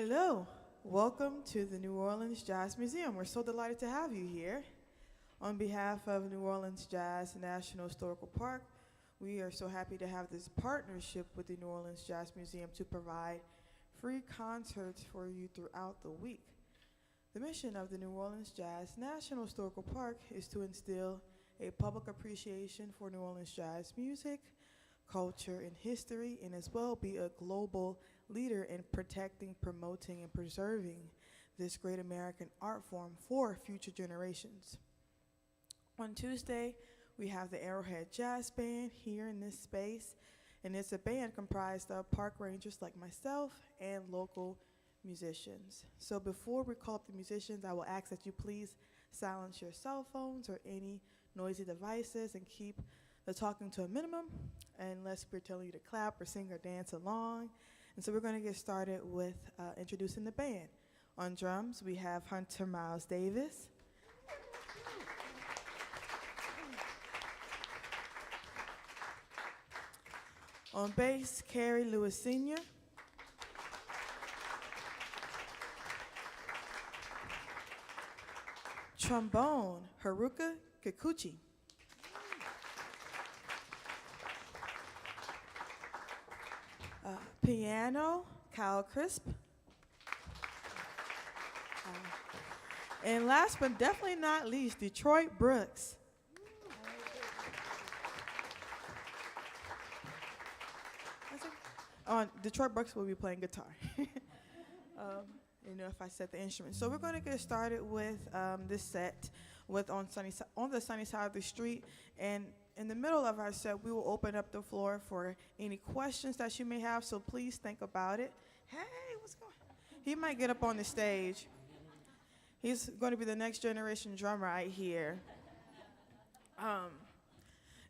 Hello, welcome to the New Orleans Jazz Museum. We're so delighted to have you here. On behalf of New Orleans Jazz National Historical Park, we are so happy to have this partnership with the New Orleans Jazz Museum to provide free concerts for you throughout the week. The mission of the New Orleans Jazz National Historical Park is to instill a public appreciation for New Orleans jazz music, culture, and history, and as well be a global leader in protecting, promoting, and preserving this great American art form for future generations. On Tuesday, we have the Arrowhead Jazz Band here in this space, and it's a band comprised of park rangers like myself and local musicians. So before we call up the musicians, I will ask that you please silence your cell phones or any noisy devices and keep the talking to a minimum, unless we're telling you to clap or sing or dance along. And so we're going to get started with introducing the band. On drums, we have Hunter Miles Davis. On bass, Carrie Lewis Sr. Trombone, Haruka Kikuchi. Piano, Kyle Crisp. And last but definitely not least, Detroit Brooks. On Detroit Brooks will be playing guitar. If I set the instrument. So we're going to get started with this set with on the sunny side of the street. And in the middle of our set, we will open up the floor for any questions that you may have. So please think about it. Hey, what's going on? He might get up on the stage. He's going to be the next generation drummer right here.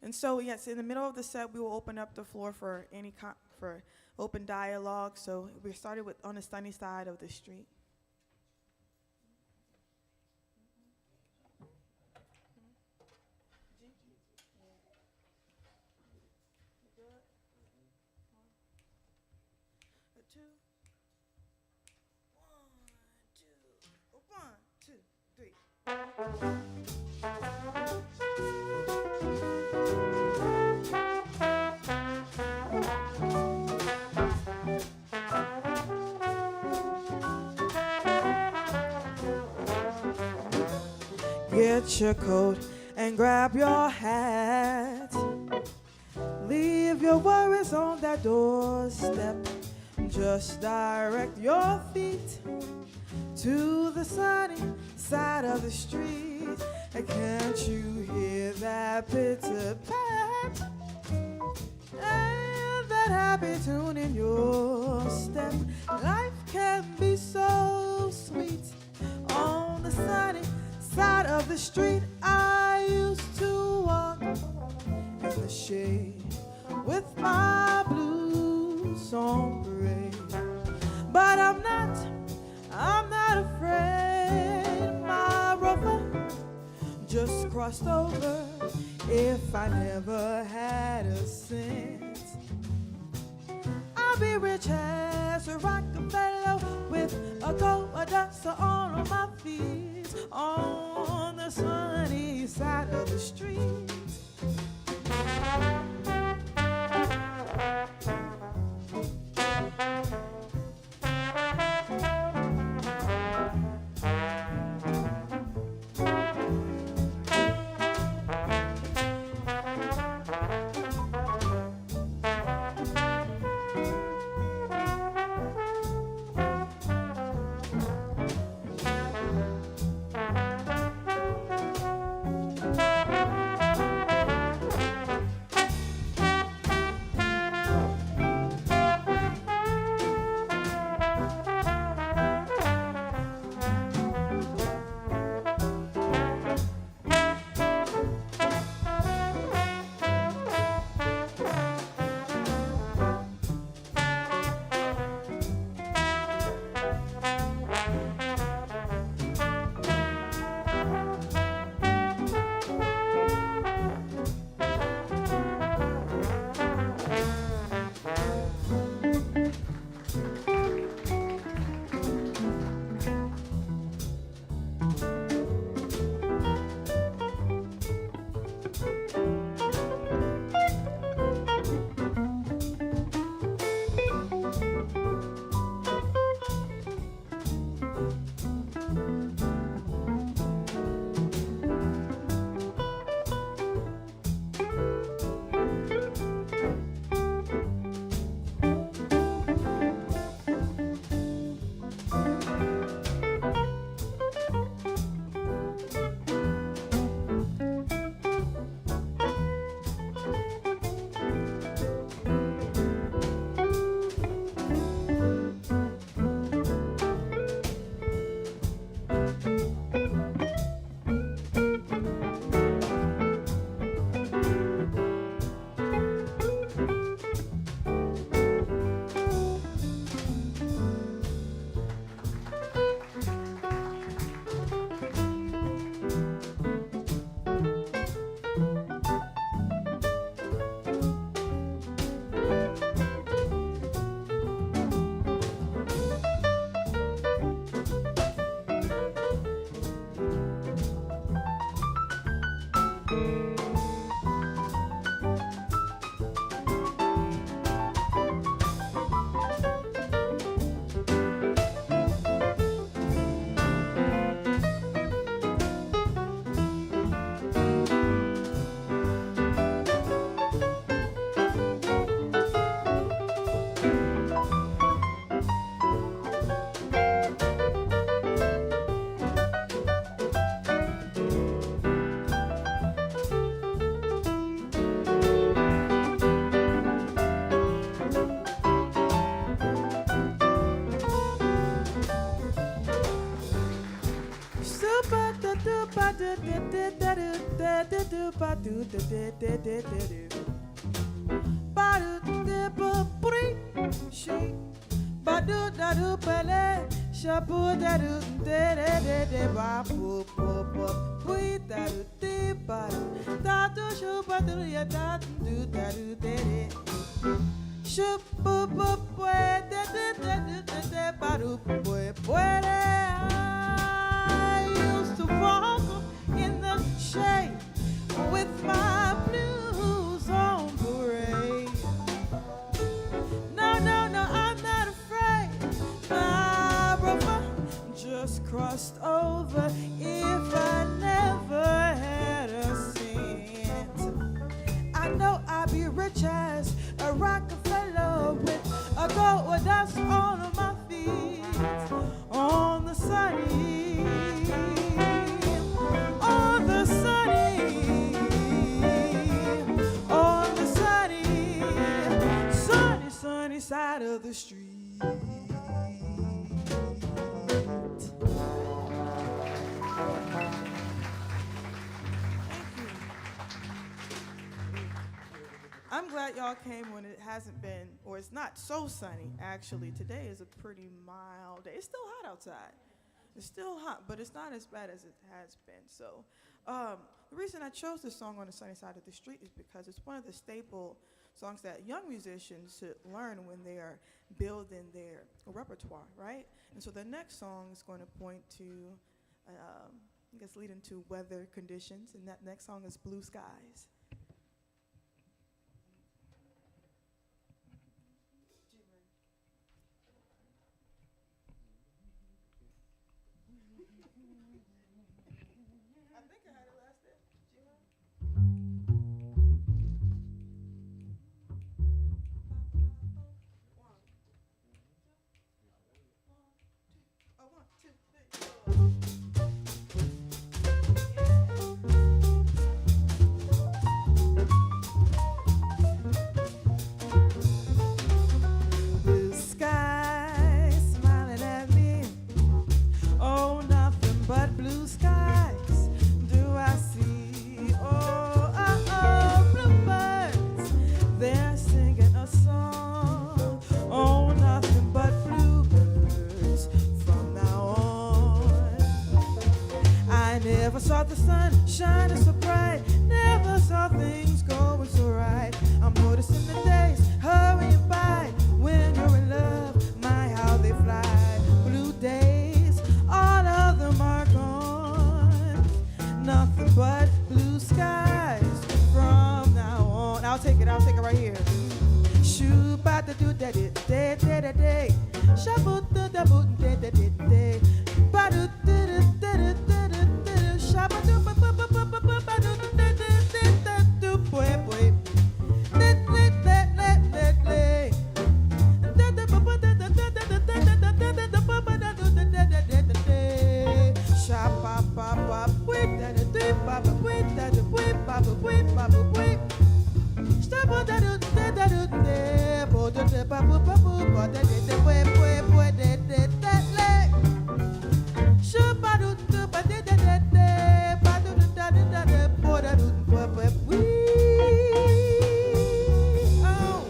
And so, yes, in the middle of the set, we will open up the floor for any for open dialogue. So we started with on the sunny side of the street. Get your coat and grab your hat. Leave your worries on that doorstep. Just direct your feet to the sunny side of the street. Can't you hear that pitter-pat? And that happy tune in your step. Life can be so sweet on the sunny side of the street. I used to walk in the shade with my blues on parade, but I'm not afraid. My rover just crossed over. If I never had a cent, I'll be rich as a Rockefeller with a gold duster on my feet on the sunny side of the street. I used to walk in the shade with my blues on parade. No, no, no, I'm not afraid. My brother just crossed over if I never had a cent. I know I'd be rich as a Rockefeller with a gold dust on my feet. On the sunny, on the sunny, on the sunny, sunny, sunny side of the street. I'm glad y'all came when it hasn't been, or it's not so sunny, actually. Today is a pretty mild day. It's still hot outside. It's still hot, but it's not as bad as it has been. So the reason I chose this song, On the Sunny Side of the Street, is because it's one of the staple songs that young musicians should learn when they are building their repertoire, right? And so the next song is going to point to, I guess, lead into weather conditions, and that next song is Blue Skies. I think I had it last day. One, two, three, blue skies smiling at me. Oh, nothing but blue skies. I see, oh, oh, oh, bluebirds, they're singing a song. Oh, nothing but bluebirds from now on. I never saw the sun shining so bright, never saw things going so right. I'm noticing the days hurrying by when you're in love, my how they fly. Blue days, all of them are gone. Nothing but blue skies from now on. I'll take it right here. Shoo ba da do da da da da da da. Shabu da da bo da da da da. Ba do da da da da da da. Shabu do ba ba ba ba ba ba ba do da da da da do boy boy. Da da da da da da. Da da ba ba da da da da da da da da da da ba ba da do da da da da da. Shabba ba ba wait da da da ba ba wait da da wait ba ba wait ba ba wait. Shabba da do da da do da bo da da ba ba ba ba da da da wait wait wait da da da le. Shabba do da ba da da da da ba do da da da da bo da do ba ba wee. Oh.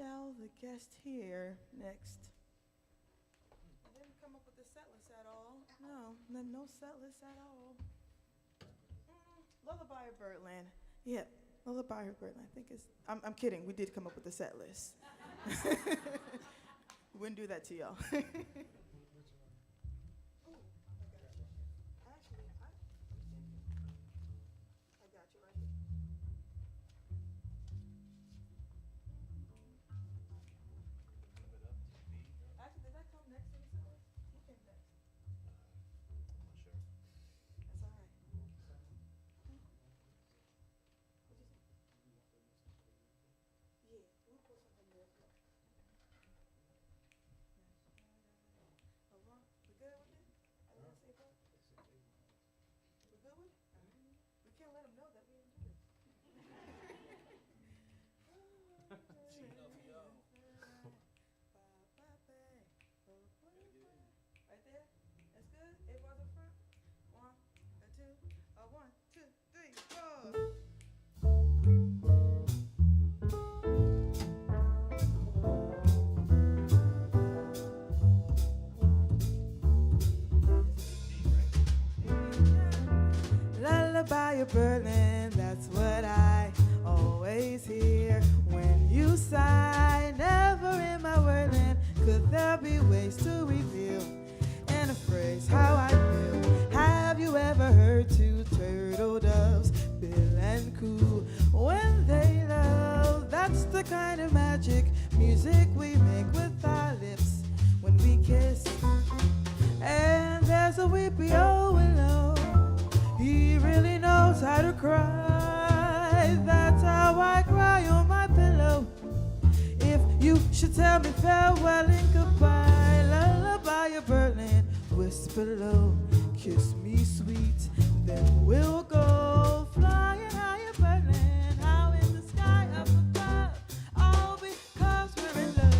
shall the guest hear next? I didn't come up with the set list at all. No set list at all. Lullaby of Birdland. Yep, Lullaby of Birdland. I think it's. I'm kidding. We did come up with the set list. Wouldn't do that to y'all. Lullaby of Birdland, that's what I always hear when you sigh. Never in my wordland could there be ways to reveal in a phrase how I feel. Have you ever heard two turtle doves, bill and coo, when they love? That's the kind of magic music we make with our lips when we kiss. And there's a weepy old willow, he really knows how to cry. That's how I cry on my pillow. If you should tell me farewell and goodbye, lullaby of Birdland, whisper low, kiss me sweet, then we'll go flying higher Birdland, how in the sky up above, all because we're in love.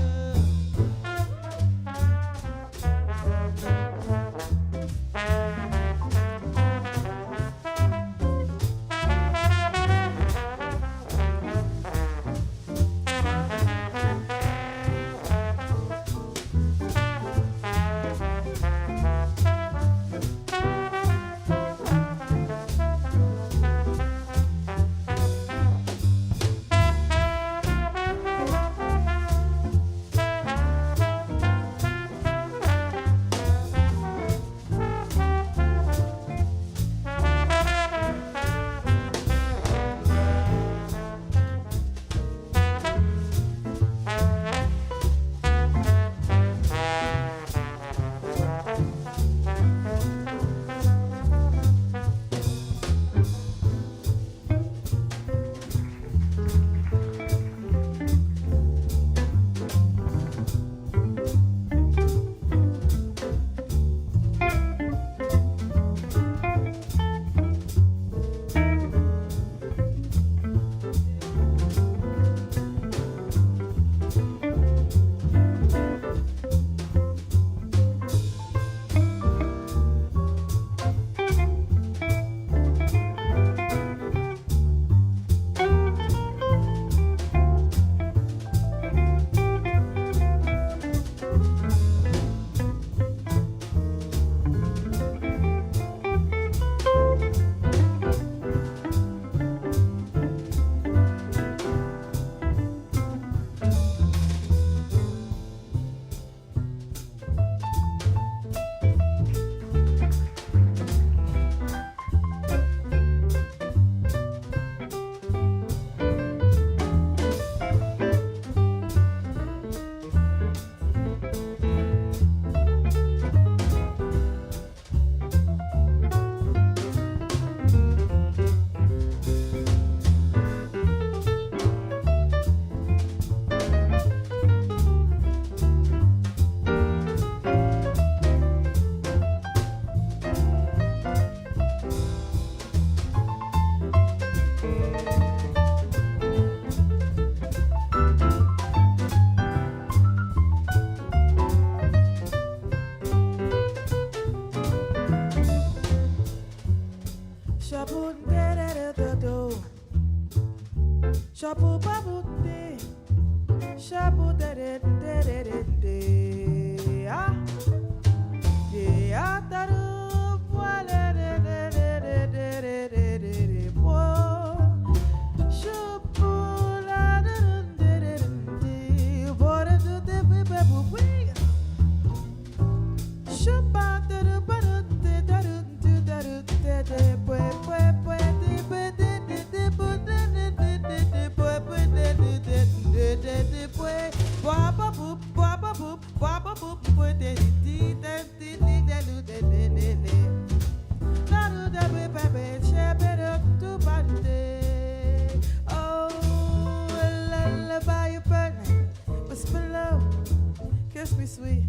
sweet.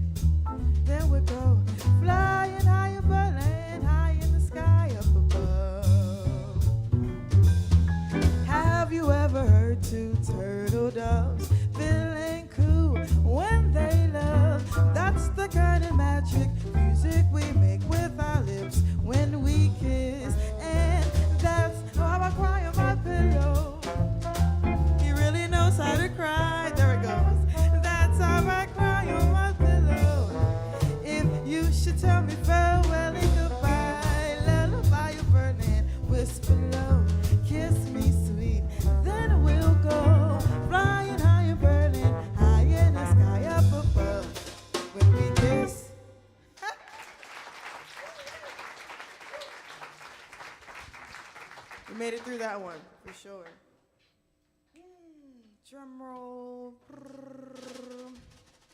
Then we go flying high, burning high in the sky up above. Have you ever heard two turtle doves feeling cool when they love? That's the kind of magic music we make with our lips when we kiss. And that's how I cry on my pillow. He really knows how to cry. There it goes. That's how I cry on my pillow. If you should tell me farewell and goodbye, lullaby you burning, whisper low, kiss me sweet, then we'll go flying high and burning high in the sky up above when we kiss. We made it through that one for sure. Drum roll.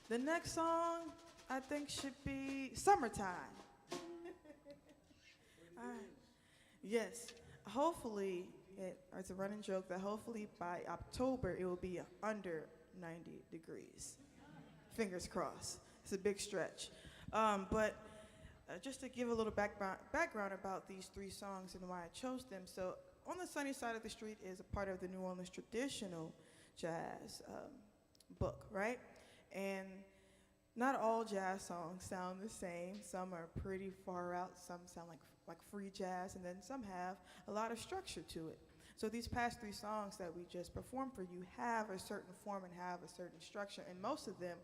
The next song I think should be Summertime. All right. Yes. Hopefully, it's a running joke that hopefully by October it will be under 90 degrees. Fingers crossed. It's a big stretch. But just to give a little background about these three songs and why I chose them. So On the Sunny Side of the Street is a part of the New Orleans traditional jazz book, right? And not all jazz songs sound the same. Some are pretty far out. Some sound like free jazz, and then some have a lot of structure to it. So these past three songs that we just performed for you have a certain form and have a certain structure, and most of them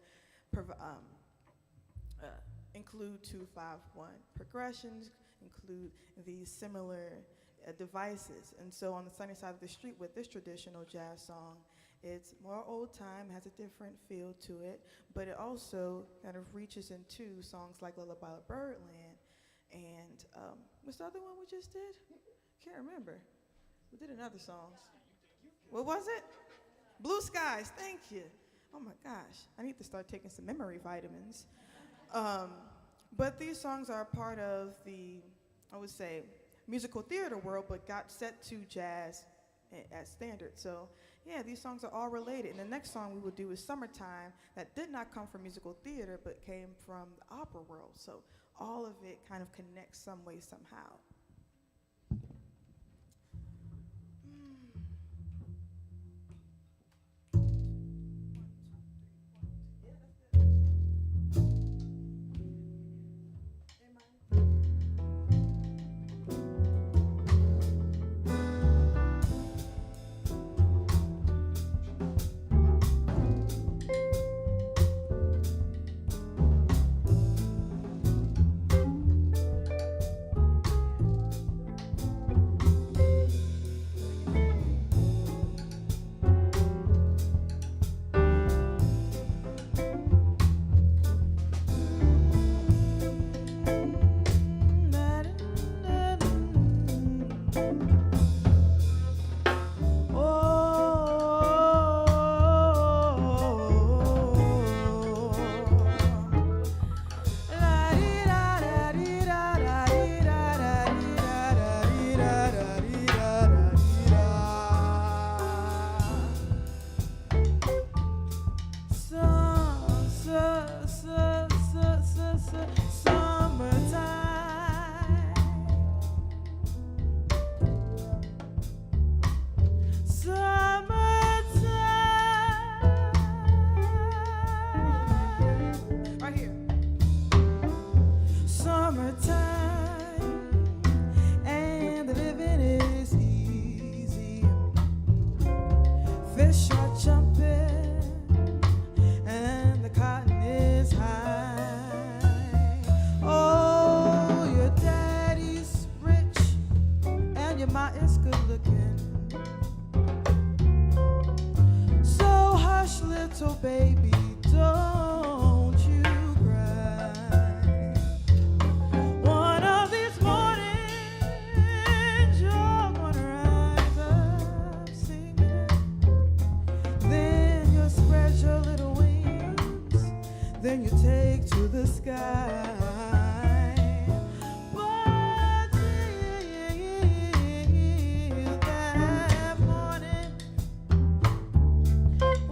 include 2-5-1 progressions, include these similar devices. And so On the Sunny Side of the Street with this traditional jazz song, it's more old time, has a different feel to it, but it also kind of reaches into songs like Lullaby of Birdland and what's the other one we just did? Can't remember. We did another song. What was it? Blue Skies, thank you. Oh my gosh, I need to start taking some memory vitamins. But these songs are a part of the, I would say, musical theater world, but got set to jazz as standard. So yeah, these songs are all related. And the next song we will do is Summertime, that did not come from musical theater, but came from the opera world. So all of it kind of connects some way, somehow.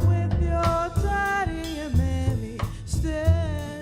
With your daddy and mammy, stay.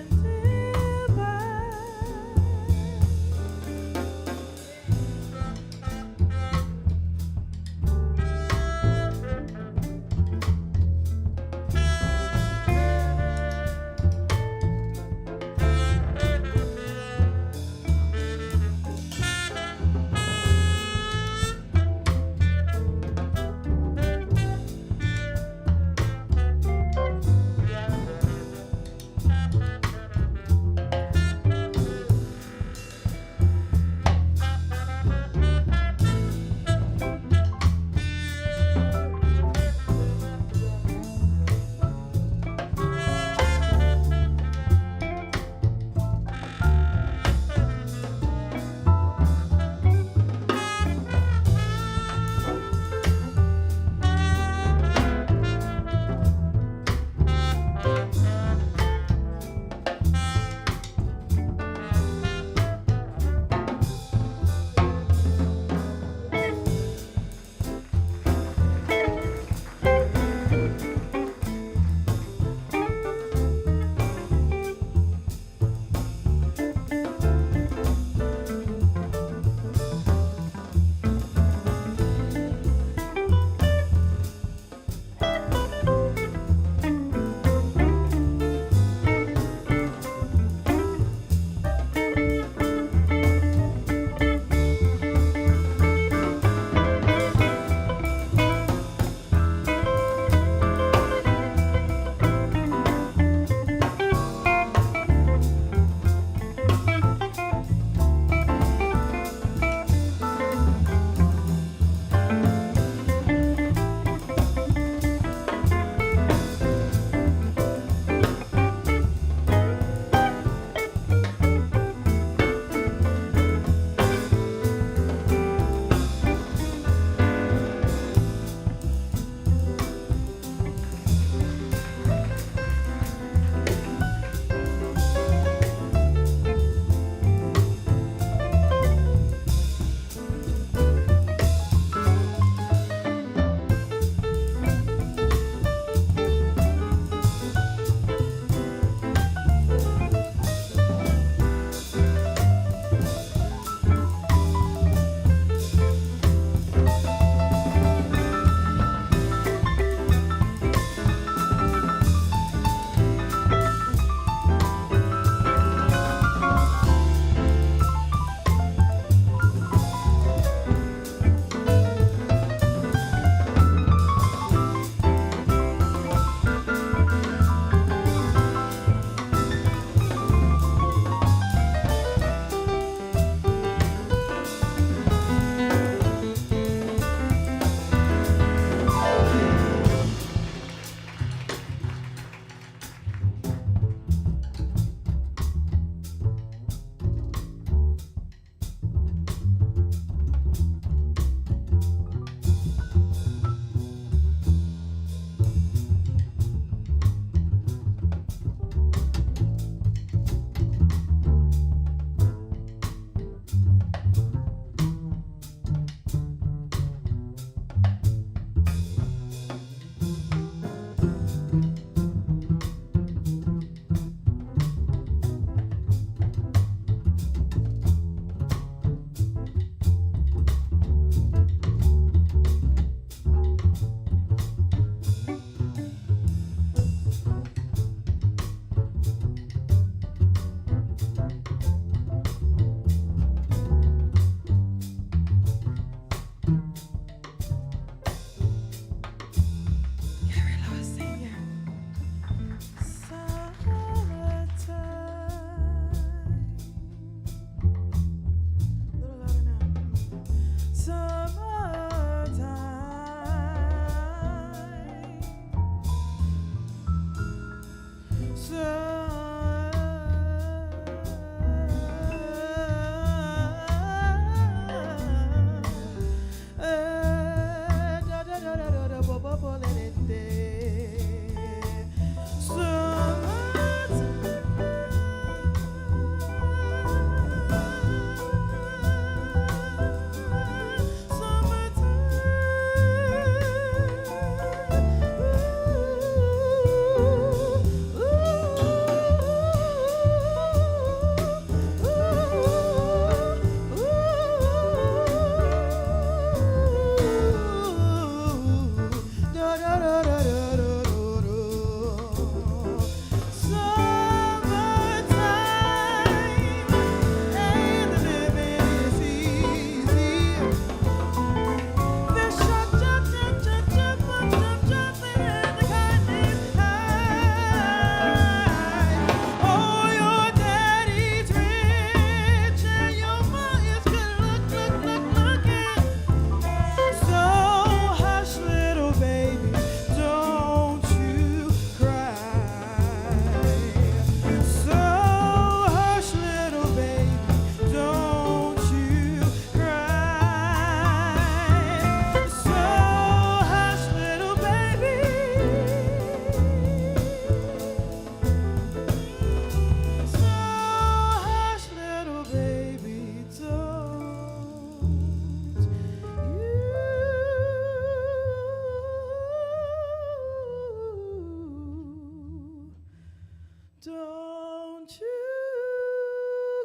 Don't you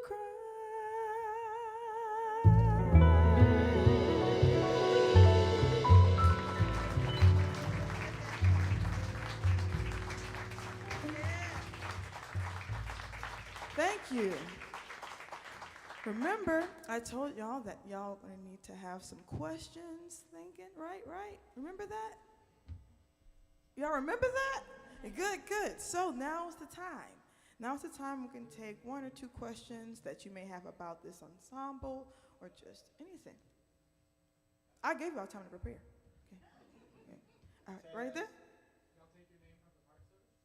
cry. Thank you. Remember, I told y'all that y'all gonna need to have some questions thinking, right? Remember that? Y'all remember that? Good. So now's the time. Now's the time we can take one or two questions that you may have about this ensemble or just anything. I gave y'all time to prepare. Okay. All right, right there? Y'all take your name from the park service?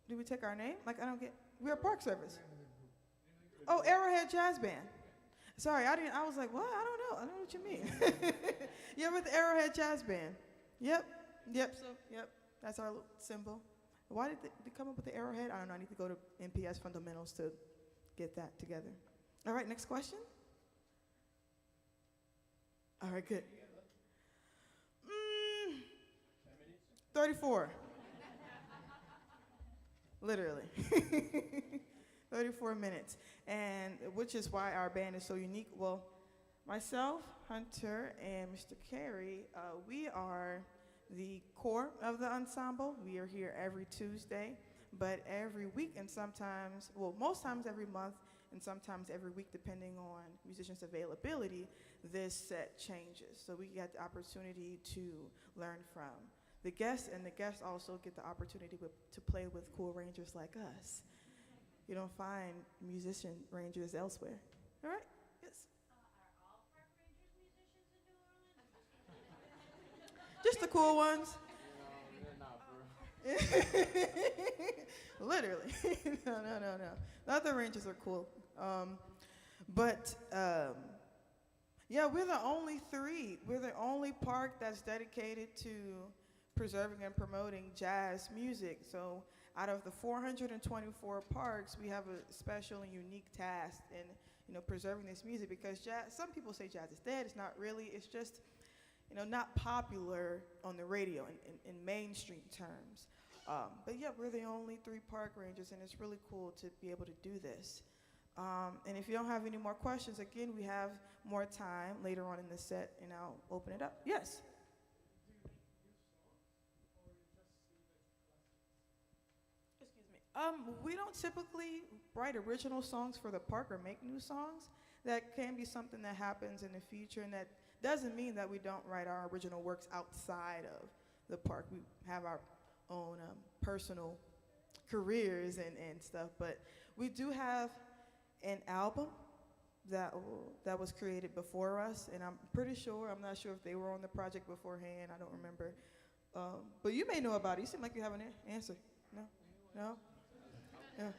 Do we take our name? Like, I don't get, we're a park service. Oh, Arrowhead Jazz Band. Sorry, I was like, what? I don't know what you mean. Yeah, with the Arrowhead Jazz Band. Yep, that's our little symbol. Why did they come up with the arrowhead? I don't know, I need to go to NPS fundamentals to get that together. All right, next question. All right, good. 34. Literally. 34 minutes. And which is why our band is so unique. Well, myself, Hunter, and Mr. Carey, we are the core of the ensemble. We are here every Tuesday, but every week and sometimes, well, most times every month and sometimes every week, depending on musicians' availability, this set changes. So we get the opportunity to learn from the guests, and the guests also get the opportunity to play with cool rangers like us. You don't find musician rangers elsewhere. All right? Yes. Are all park rangers musicians in New Orleans? Just the cool ones. They're not, bro. Literally. No. The other rangers are cool. Yeah, we're the only three. We're the only park that's dedicated to preserving and promoting jazz music. So out of the 424 parks, we have a special and unique task in preserving this music, because jazz, some people say jazz is dead. It's not really. It's just not popular on the radio in mainstream terms. But yeah, we're the only three park rangers, and it's really cool to be able to do this. And if you don't have any more questions, again, we have more time later on in the set, and I'll open it up. Yes? Excuse me. We don't typically write original songs for the park or make new songs. That can be something that happens in the future, and that doesn't mean that we don't write our original works outside of the park. We have our own personal careers and stuff, but we do have an album that was created before us, and I'm not sure if they were on the project beforehand. I don't remember. But you may know about it. You seem like you have an answer. No? Yeah. I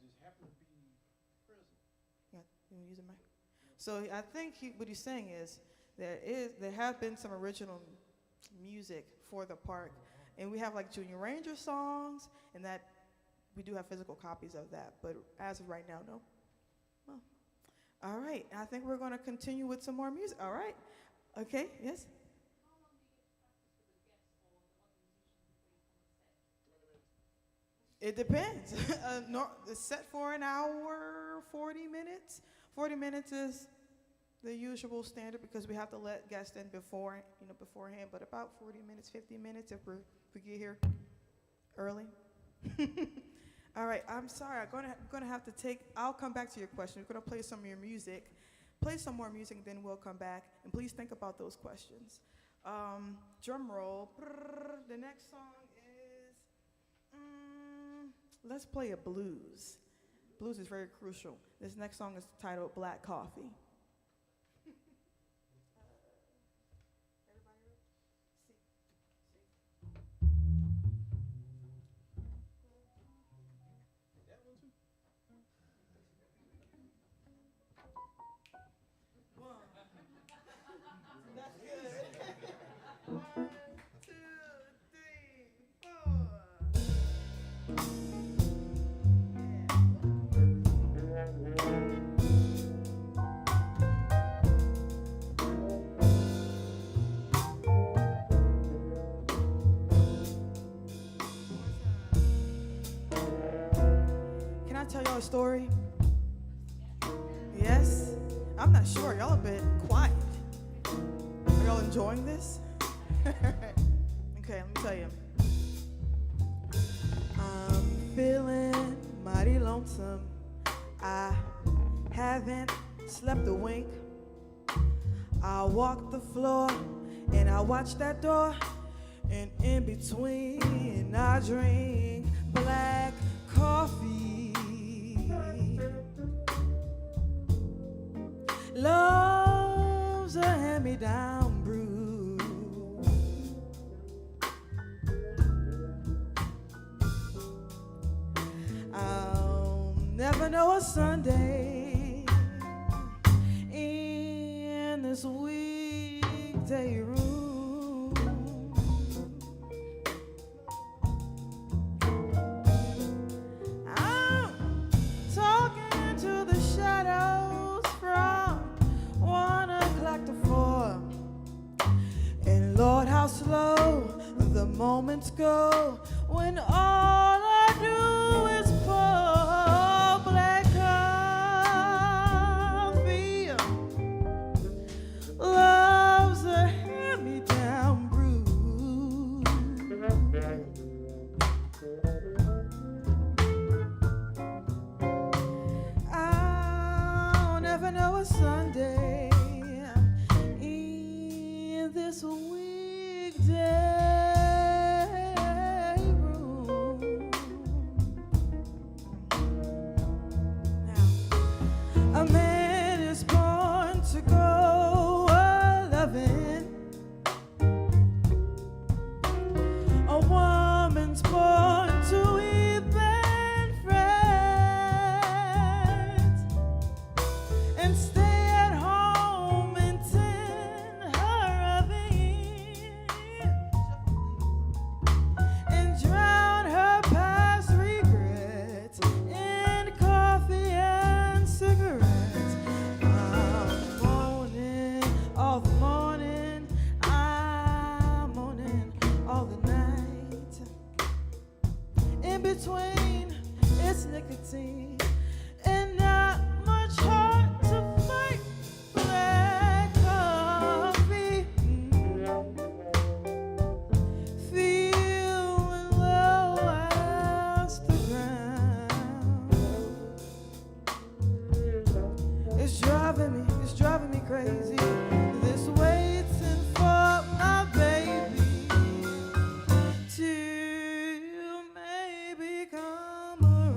just happen to be present. Yeah, you want to use a mic? So I think what he's saying is there have been some original music for the park, and we have like Junior Ranger songs, and that we do have physical copies of that. But as of right now, no. Well, all right. I think we're going to continue with some more music. All right. Okay. Yes. It depends. It's set for an hour, 40 minutes. 40 minutes is the usual standard because we have to let guests in beforehand, but about 40 minutes, 50 minutes if we get here early. All right, I'm sorry. I'm gonna have to I'll come back to your question. We're gonna play some of your music. Play some more music, then we'll come back. And please think about those questions. Drum roll. The next song is, let's play a blues. Blues is very crucial. This next song is titled Black Coffee. a story? Yes? I'm not sure. Y'all a bit quiet. Are y'all enjoying this? Okay, let me tell you. I'm feeling mighty lonesome. I haven't slept a wink. I walk the floor and I watch that door, and in between I drink black coffee. Love's a hand-me-down brew. I'll never know a Sunday in this weekday room. I'm talking to the shadows from 1 o'clock to 4. And Lord, how slow the moments go when all I do is pour black coffee. Love's a hand-me-down brew. I'll never know a Sunday in this weekday room. Now, a man is born to go a-loving. A woman's born to even friends and stay at home and tend her oven and drown her past regrets in coffee and cigarettes. I'm moaning all the morning, I'm moaning all the night. In between, it's nicotine and not much heart to fight. Black coffee, feeling low as the ground. It's driving me crazy. This waiting for my baby to maybe come around.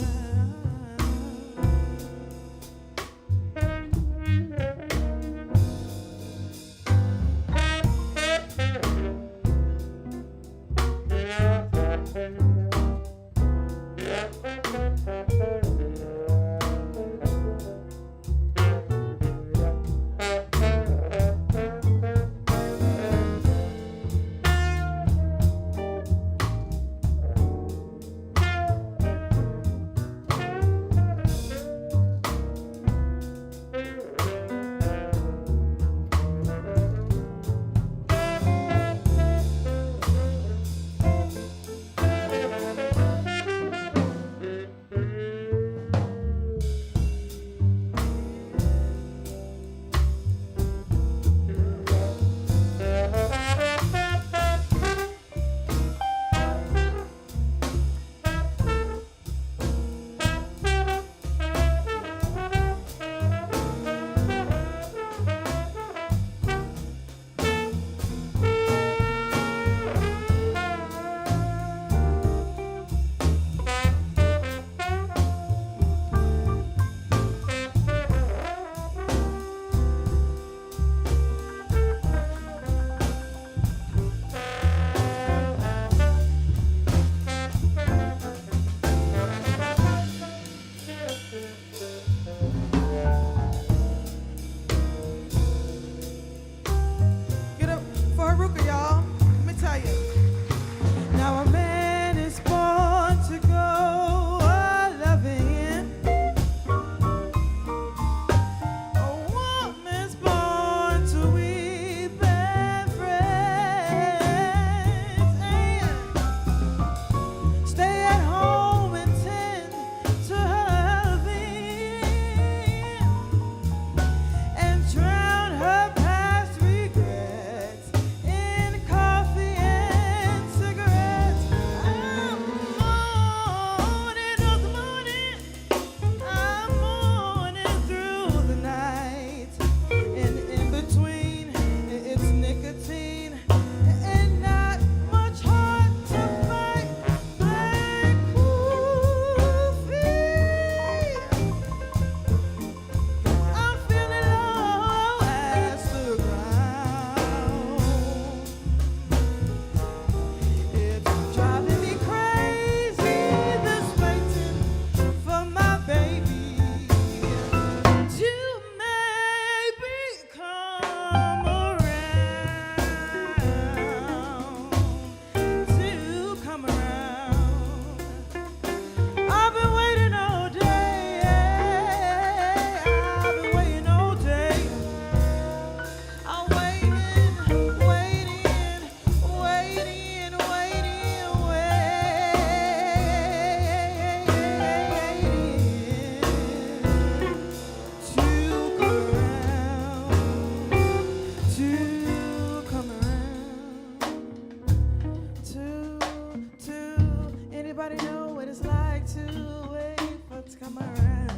Everybody know what it's like to wait for it to come around.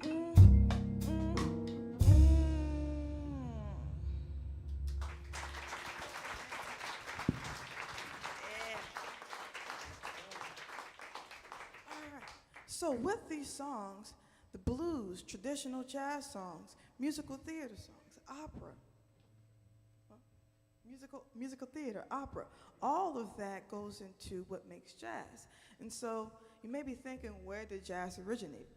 Mm, mm, mm. Yeah. All right. So with these songs, the blues, traditional jazz songs, musical theater songs, opera, musical theater, opera, all of that goes into what makes jazz. And so you may be thinking, where did jazz originate?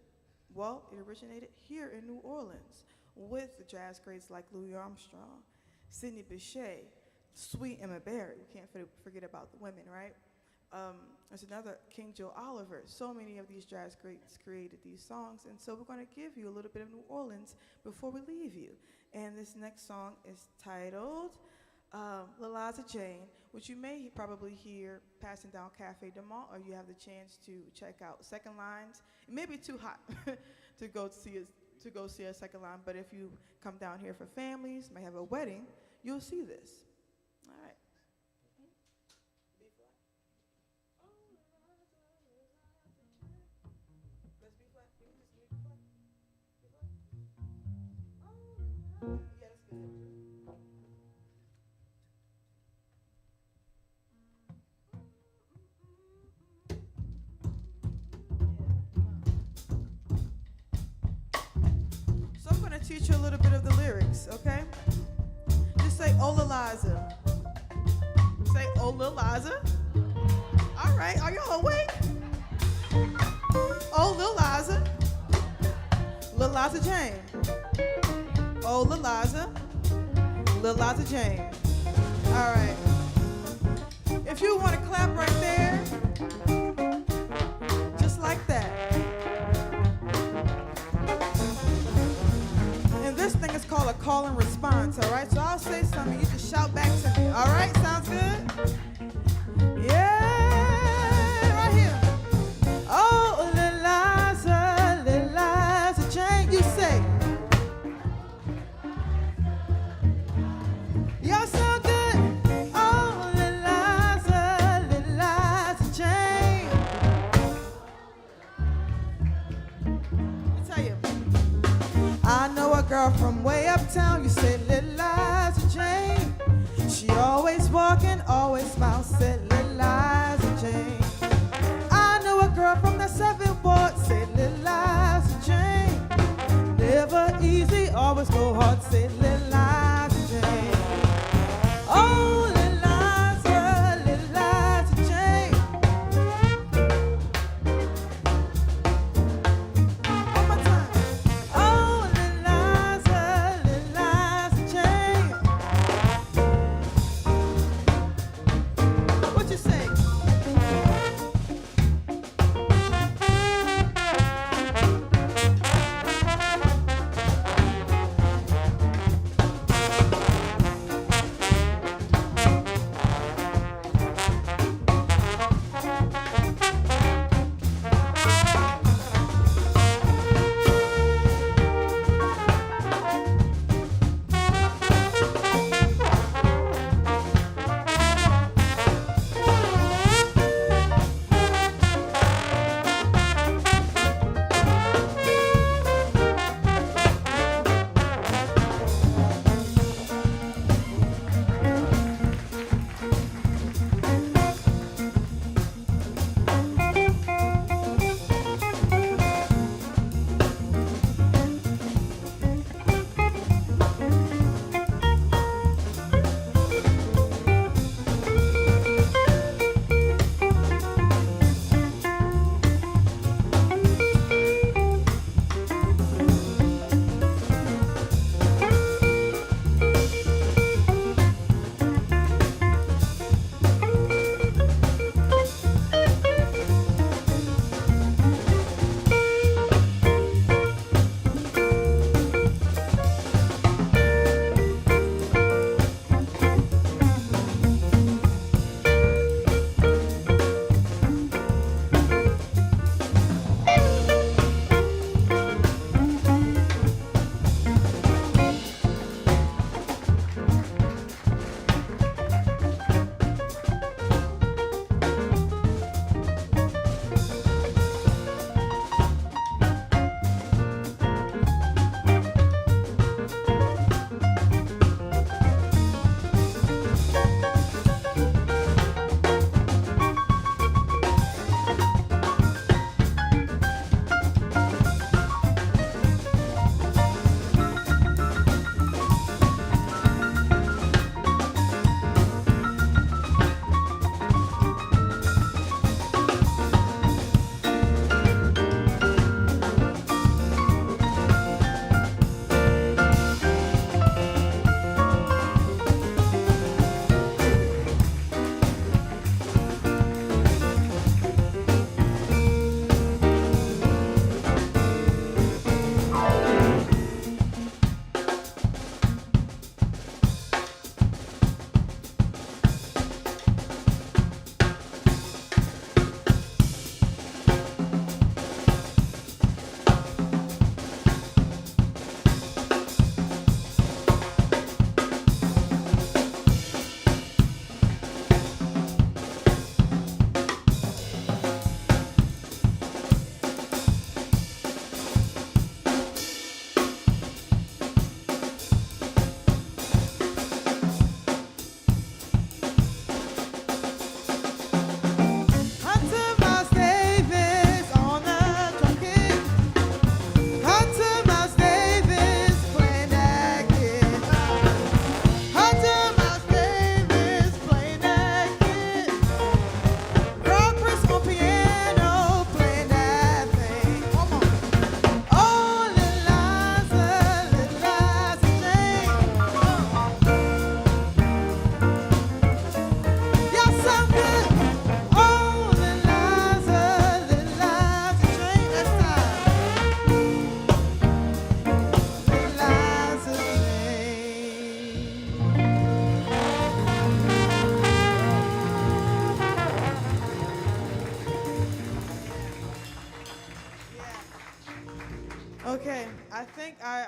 Well, it originated here in New Orleans with the jazz greats like Louis Armstrong, Sidney Bechet, Sweet Emma Barry. We can't forget about the women, right? There's another King Joe Oliver. So many of these jazz greats created these songs, and so we're going to give you a little bit of New Orleans before we leave you. And this next song is titled Liza Jane, which you may probably hear passing down Cafe de Mont, or you have the chance to check out Second Lines. It may be too hot to go see a Second Line, but if you come down here for families, may have a wedding, you'll see this. All right. Yeah, that's good. So I'm going to teach you a little bit of the lyrics, okay? Just say, "Oh, Liza." Say, "Oh, Liza." All right, are y'all awake? Oh, Liza. Liza Jane. Oh, Liza. Liza Jane. All right. If you want to clap right there, just like that. And this thing is called a call and response, all right? So I'll say something, you just shout back to me, all right? Sounds good? Yeah, right here. Oh, Liza Jane, you say. Y'all sound good. Oh, Liza Jane. Let me tell you. I know a girl from way uptown. You say Liza Jane. She always walking, always smiles. Said Liza Jane. I know a girl from the 7th Ward. Said Liza Jane. Never easy, always go hard. Said Liza Jane. Oh, Liza Jane. One more time. Oh, Liza Jane. What you say?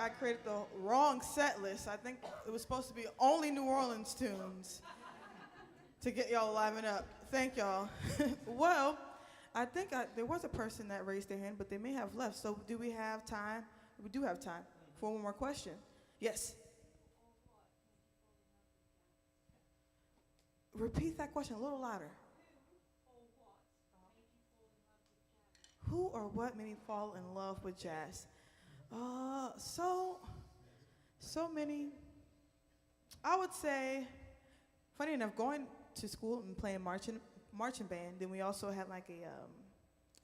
I created the wrong set list. I think it was supposed to be only New Orleans tunes to get y'all liven up. Thank y'all. Well, I think there was a person that raised their hand, but they may have left. So do we have time? We do have time for one more question. Yes. Repeat that question a little louder. Who or what made me fall in love with jazz? So many. I would say, funny enough, going to school and playing marching band. Then we also had like a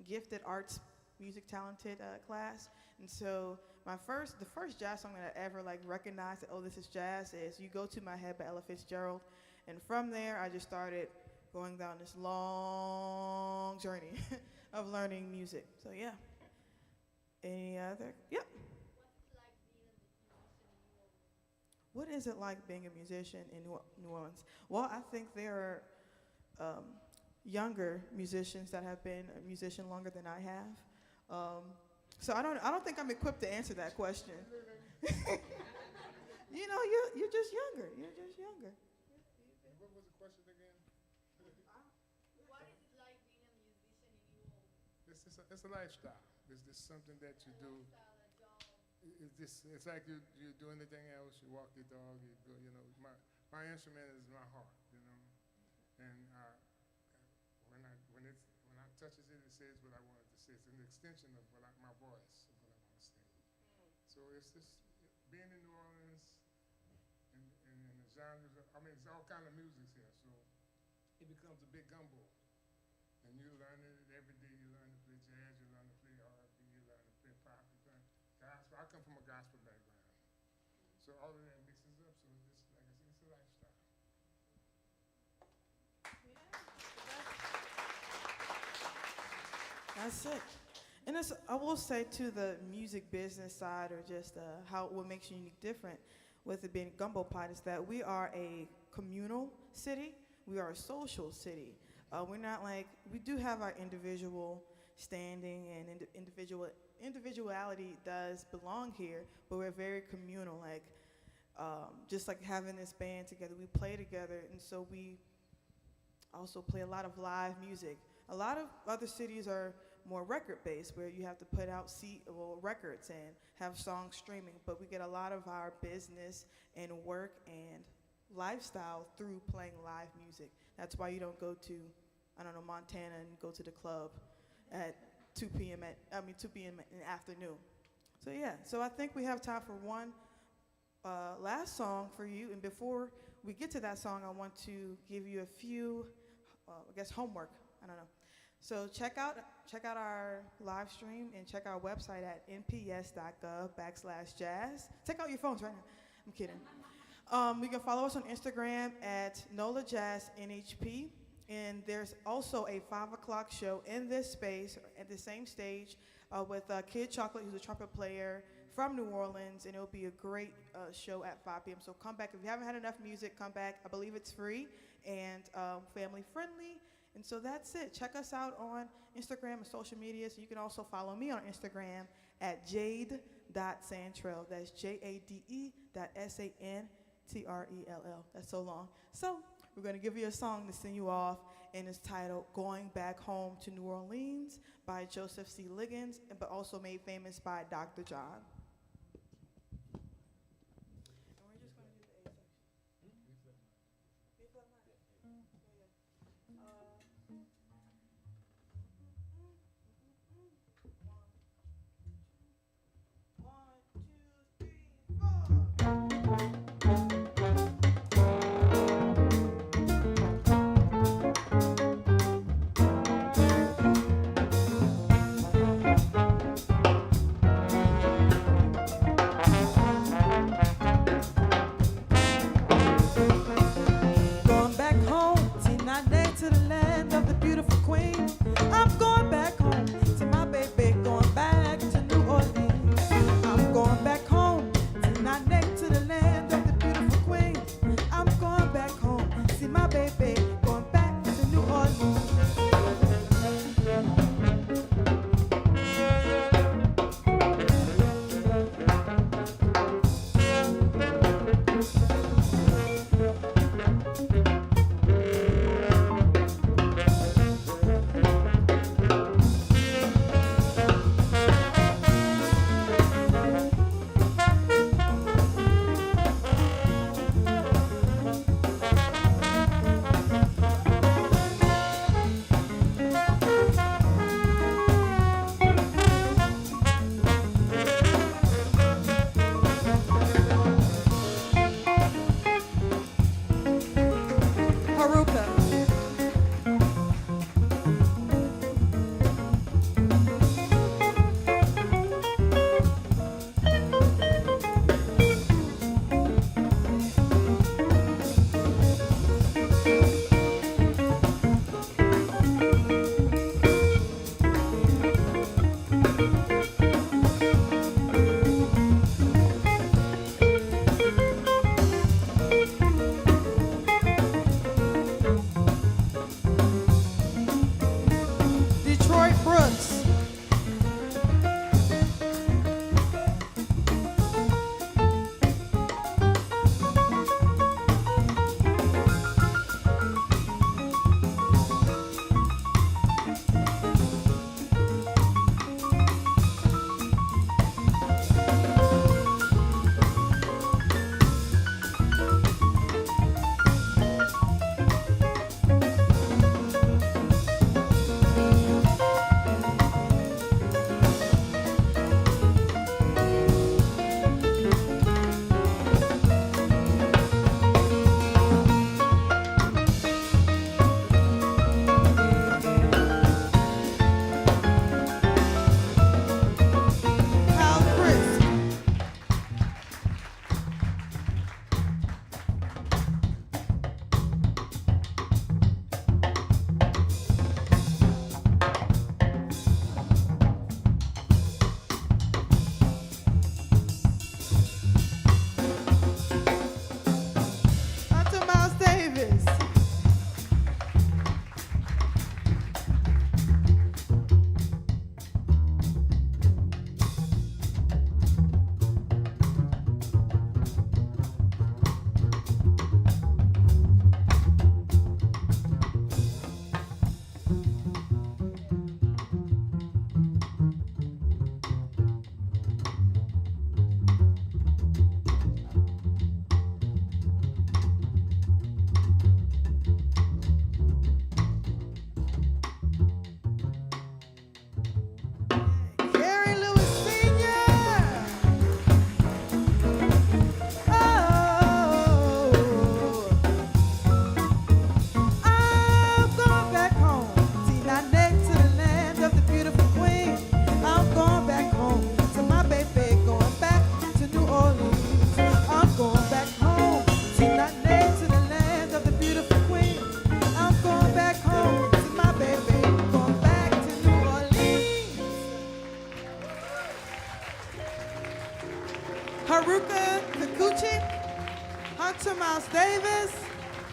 gifted arts, music talented class. And so the first jazz song that I ever like recognized that, oh, this is jazz, is "You Go to My Head" by Ella Fitzgerald. And from there, I just started going down this long journey of learning music. So yeah. Any other? Yep. What is it like being a musician in New Orleans? Well, I think there are younger musicians that have been a musician longer than I have. So I don't think I'm equipped to answer that question. You know, you're just younger. You're just younger. What was the question again? What is it like being a musician in New Orleans? It's a lifestyle. It's just something that you do. Lifestyle, a job. It's like you do anything else. You walk your dog. You go. You know, my instrument is my heart. You know, and when I touches it, it says what I want it to say. It's an extension of my voice, of what I want to say. So it's just being in New Orleans and the genres. I mean, it's all kind of music here. So it becomes a big gumbo, and you learn it every day. You learn to play jazz. You learn to play R&B. You learn to play pop. You learn gospel. I come from a gospel background, so all of that mixes up. So it's like I said, it's a lifestyle. That's it. And I will say to the music business side, or just what makes you unique different with it being gumbo pot, is that we are a communal city. We are a social city. We're not like, we do have our individual standing, and individuality does belong here, but we're very communal. Like, just like having this band together, we play together, and so we also play a lot of live music. A lot of other cities are more record-based, where you have to put out records and have songs streaming, but we get a lot of our business and work and lifestyle through playing live music. That's why you don't go to, Montana and go to the club at 2 p.m. in the afternoon. So yeah, so I think we have time for one last song for you, and before we get to that song, I want to give you a few, homework. I don't know. So check out our live stream and check our website at nps.gov/jazz. Take out your phones right now. I'm kidding. You can follow us on Instagram at NOLAJazzNHP. And there's also a 5 o'clock show in this space, at the same stage, with Kid Chocolate, who's a trumpet player from New Orleans, and it'll be a great show at 5 p.m. So come back. If you haven't had enough music, come back. I believe it's free and family friendly. And so that's it. Check us out on Instagram and social media. So you can also follow me on Instagram at jade.santrell. That's JADE.SANTRELL. That's so long. So we're going to give you a song to sing you off, and it's titled "Going Back Home to New Orleans" by Joseph C. Liggins, but also made famous by Dr. John. And we're just going to do the A section. B flat minor. Going back home, see not day to the land.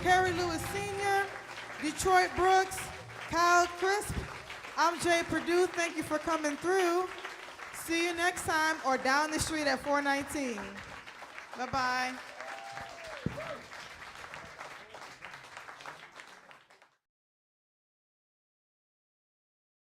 Harry Lewis Sr., Detroit Brooks, Kyle Crisp. I'm Jay Perdue. Thank you for coming through. See you next time or down the street at 419. Bye-bye.